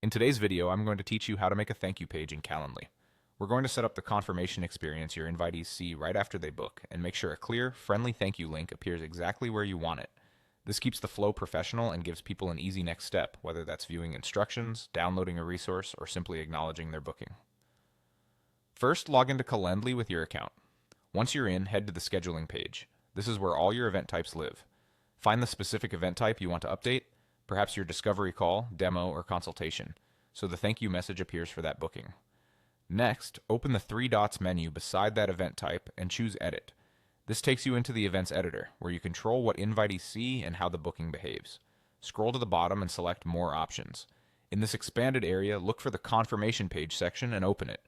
In today's video, I'm going to teach you how to make a thank you page in Calendly. We're going to set up the confirmation experience your invitees see right after they book and make sure a clear, friendly thank you link appears exactly where you want it. This keeps the flow professional and gives people an easy next step, whether that's viewing instructions, downloading a resource, or simply acknowledging their booking. First, log into Calendly with your account. Once you're in, head to the scheduling page. This is where all your event types live. Find the specific event type you want to update, perhaps your discovery call, demo, or consultation, so the thank you message appears for that booking. Next, open the three dots menu beside that event type and choose Edit. This takes you into the events editor, where you control what invitees see and how the booking behaves. Scroll to the bottom and select More Options. In this expanded area, look for the Confirmation Page section and open it.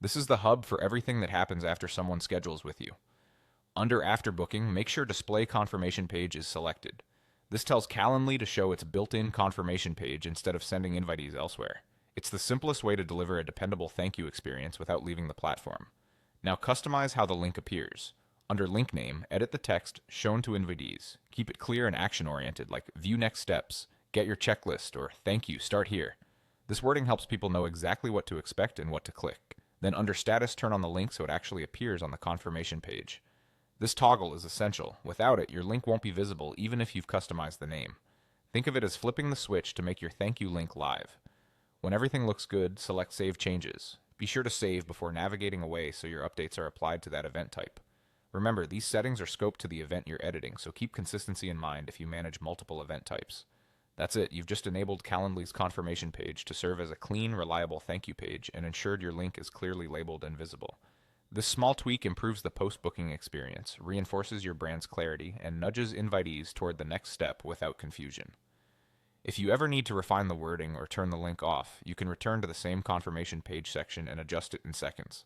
This is the hub for everything that happens after someone schedules with you. Under After Booking, make sure Display Confirmation Page is selected. This tells Calendly to show its built-in confirmation page instead of sending invitees elsewhere. It's the simplest way to deliver a dependable thank you experience without leaving the platform. Now customize how the link appears. Under Link Name, edit the text shown to invitees. Keep it clear and action-oriented, like View Next Steps, Get Your Checklist, or Thank You, Start Here. This wording helps people know exactly what to expect and what to click. Then under Status, turn on the link so it actually appears on the confirmation page. This toggle is essential. Without it, your link won't be visible even if you've customized the name. Think of it as flipping the switch to make your thank you link live. When everything looks good, select Save Changes. Be sure to save before navigating away so your updates are applied to that event type. Remember, these settings are scoped to the event you're editing, so keep consistency in mind if you manage multiple event types. That's it, you've just enabled Calendly's confirmation page to serve as a clean, reliable thank you page and ensured your link is clearly labeled and visible. This small tweak improves the post-booking experience, reinforces your brand's clarity, and nudges invitees toward the next step without confusion. If you ever need to refine the wording or turn the link off, you can return to the same confirmation page section and adjust it in seconds.